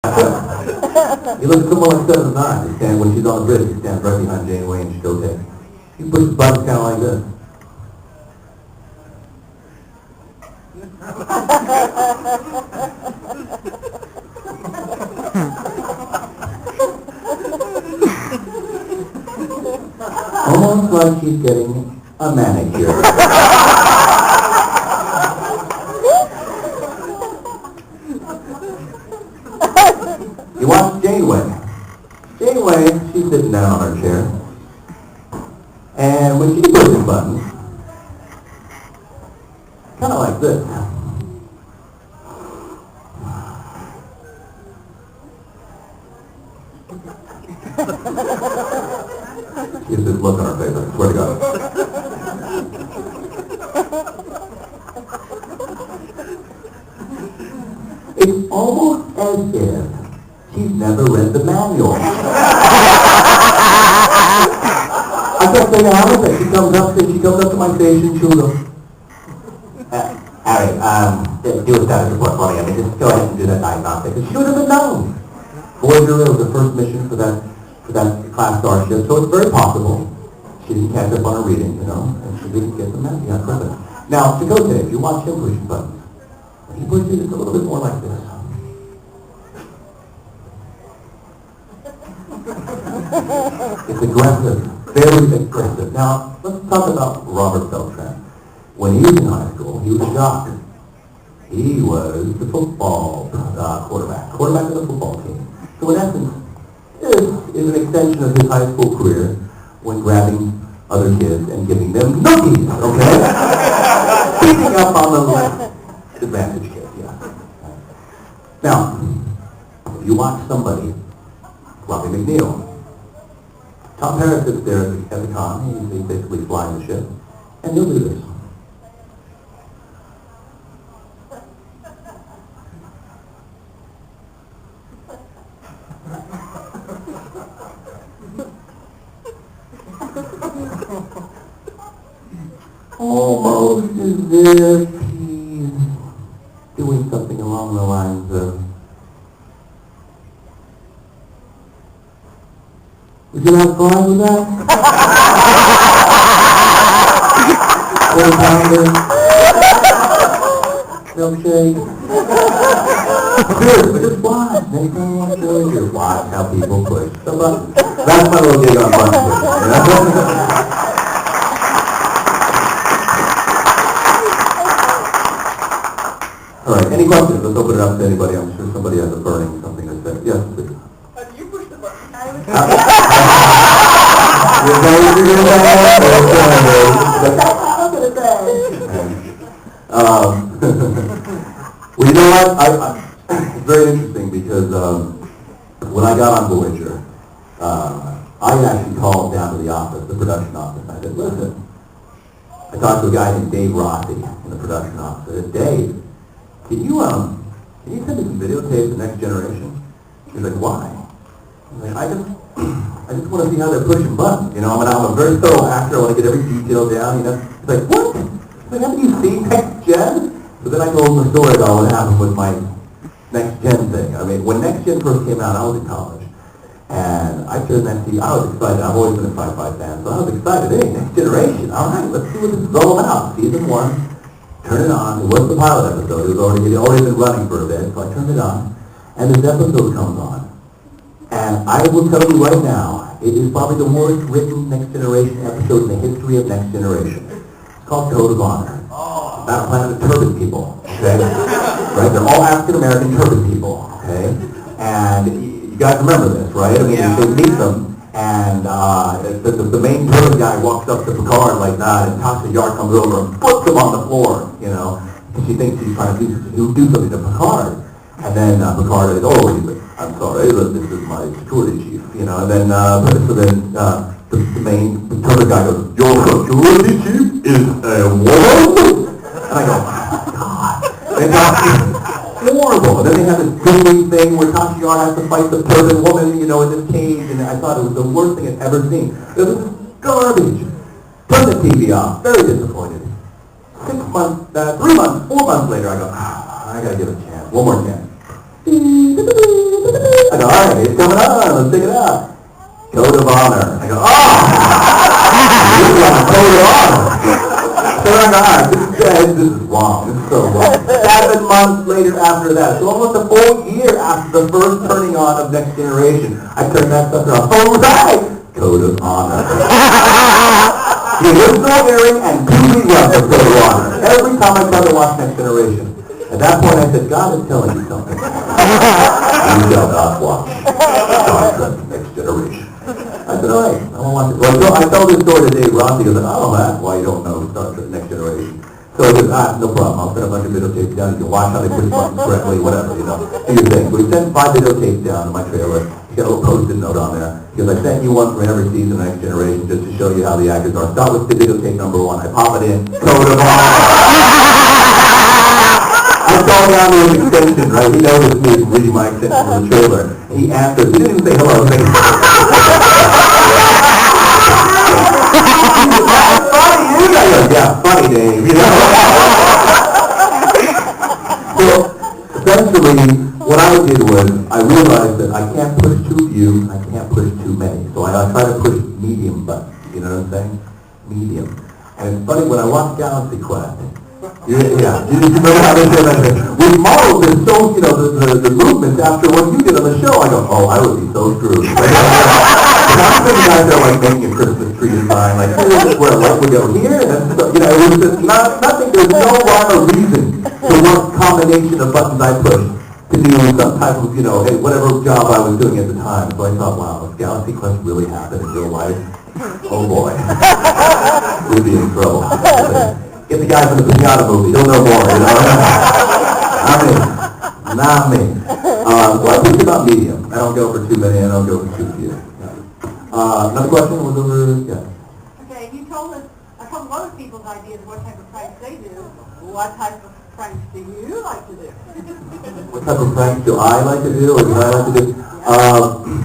He looks somewhat like 7'9". He stands, when she's on the bridge, he stands right behind Jane Wang and she's okay. He pushes buttons kind of like this. Almost like she's getting a manicure. You watch Janeway. Janeway, she's sitting down on her chair. And when she pushes buttons, kind of like this. She has this look on her face, I swear to God. It's almost as if she's never read the manual. I kept saying, how is it? She comes up to my station, she'll go, Harry, do a status report for me. I mean, just go ahead and do that diagnostic. And she would have known. Voyager was the first mission for that class starship, so it's very possible she didn't catch up on her reading, and she didn't get the message out present. Now, Chakotay, if you watch him pushing buttons, he pushes it a little bit more like this. It's aggressive, very aggressive. Now, let's talk about Robert Beltran. When he was in high school, he was shocked. He was the football quarterback of the football team. So in essence, this is an extension of his high school career when grabbing other kids and giving them nookies, okay? Picking up on the left advantage kids, yeah. Now, if you watch somebody, Robbie McNeil, Tom Paris sits there at the con, he's basically flying the ship, and he'll do this. Almost as if he's doing something along the lines of, would you have fun with that? $1 milkshake. Good, but just watch. Next time you want to show you, watch how people push the button. That's my little gig on button pushing. All right, any questions? Let's open it up to anybody. I'm sure somebody has a burning something to say. Yes, please. Do you push the button? Well, you know what? It's very interesting because when I got on Voyager, I actually called down to the office, the production office. I said, listen, I talked to a guy named Dave Rossi in the production office. I said, Dave, can you send me some videotapes of Next Generation? He's like, why? I'm like, I just want to see how they're pushing buttons. I'm a very thorough actor. I want to get every detail down. He's like, what? He's like, haven't you seen Next Gen? So then I told him the story about what happened with my Next Gen thing. I mean, when Next Gen first came out, I was in college. And I turned that TV. I was excited. I've always been a sci-fi fan. So I was excited. Hey, Next Generation. All right, let's see what this is all about. Season 1. Turn it on. It wasn't the pilot episode. It had already been running for a bit. So I turned it on. And this episode comes on. And I will tell you right now, it is probably the worst written Next Generation episode in the history of Next Generation. It's called Code of Honor. It's about a planet of turban people, okay? Right? They're all African-American turban people, okay? And you guys remember this, right? I mean, they meet them, and the main turban guy walks up to Picard like that, and Tasha Yar comes over and puts him on the floor, because she thinks he's trying to do something to Picard. And then Picard is, I'm sorry, this is my security chief, and then the main turban guy goes, your security chief is a woman? And I go, oh my God. And it's horrible. And then they have this dueling thing where Tasha Yar has to fight the turban woman, in this cage, and I thought it was the worst thing I'd ever seen. It was garbage. Turn the TV off. Very disappointed. 6 months, 3 months, 4 months later, I go, I gotta give it a chance. One more chance. later after that. So almost a full year after the first turning on of Next Generation, I turned that sucker off. All right! Code of Honor. The original airing and 2 reruns of Code of Honor. Every time I tried to watch Next Generation. At that point I said, God is telling you something. You shall not watch Star Trek Next Generation. I said, all right, I won't watch it. Well, I tell this story to Dave Ross. He goes, oh, that's why you don't know Star Trek Next Generation. So he goes, no problem. I'll send a bunch of videotapes down. You can watch how they push buttons correctly, whatever, you know. Do your thing. So he sent 5 videotapes down to my trailer. He got a little post-it note on there. He goes, I sent you one from every season of Next Generation just to show you how the actors are. Start with the videotape number 1. I pop it in. Code of Honor. I saw down to his extension, right? He noticed me reading my extension from the trailer. He answered. He didn't even say hello. He yeah, funny Dave, you know. So, essentially, what I did was, I realized that I can't push too few, I can't push too many. So I try to push medium buttons, you know what I'm saying? Medium. And it's funny, when I watch Galaxy Quest, you remember how they did that? We modeled this so, you know, the movements after what you did on the show. I go, oh, I would be so screwed. I'm thinking guys are like making a Christmas tree design, like, hey, this is where a light would go here, and so, you know, it was just nothing, there's no rhyme or reason to what combination of buttons I pushed to do some type of, you know, hey, whatever job I was doing at the time. So I thought, wow, if Galaxy Quest really happened in real life, oh boy, we'd be in trouble. Get the guy from the Pinata movie, he'll know more, you know. Not me. So I think about medium. I don't go for too many, I don't go for too few. Another question was over, yeah. Okay, you told us a couple of other people's ideas of what type of pranks they do. What type of pranks do you like to do? What type of pranks do I like to do, or do I like to do?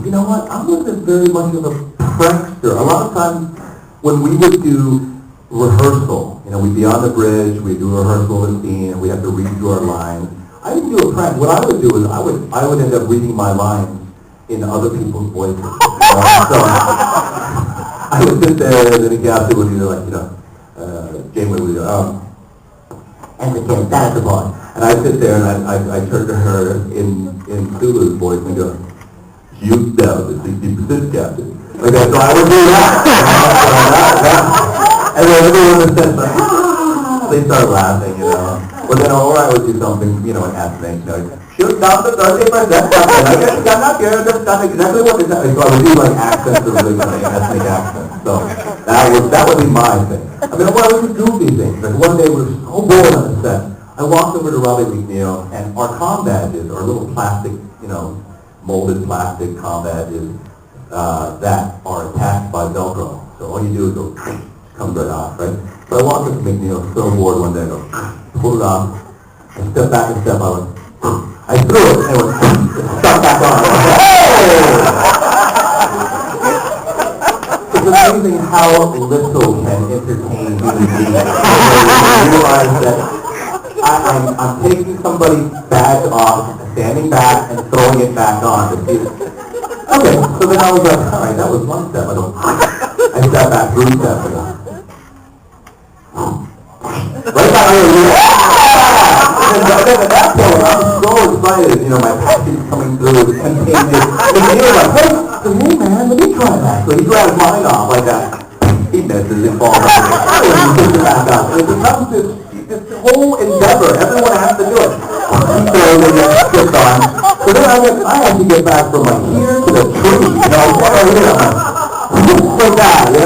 You know what, I'm not very much of a prankster. A lot of times when we would do rehearsal, you know, we'd be on the bridge, we'd do a rehearsal of a scene, and we have to read through our lines. I didn't do a prank. What I would do is I would end up reading my lines in other people's voices. So I would sit there, and then the captain would be like, you know, Janeway would go, and again, that's the boy. And I'd sit there, and I turn to her in Sulu's voice and go, you down the 60% captain. Like that, so I would do that. And then everyone would say, they start laughing, you know. But then, or I would do something, you know, an accent, you know, shoot down the 30%, I guess I'm not here, that's not exactly what is happening. So I would do like accents or like ethnic accents. So that would be my thing. I mean, what I would do goofy things. Like one day we were so bored on the set. I walked over to Robbie McNeil, and our comm badges are little plastic, you know, molded plastic comm badges that are attached by Velcro. So all you do is go, comes right off, right? So I walked up to McNeil, so bored one day, I go, pull it off, I step back a step, I threw it, and it went, stuck back on. Hey! It's amazing how little can entertain human beings. You realize that I'm taking somebody's badge off, standing back, and throwing it back on to see it. Okay, so then I was like, all right, that was one step. I step back, 3 steps, I go, right back here, and then at that point, I'm so excited, you know, my passion's coming through, it's contagious. And he was like, hey man, let me try that. So he grabs mine off like that. He misses, it falls off. And he puts it back up. And it becomes this whole endeavor. Everyone has to do it. He throws it, gets on. So then I have to get back from like here to the tree. You know, right here. I'm like, so bad, you know?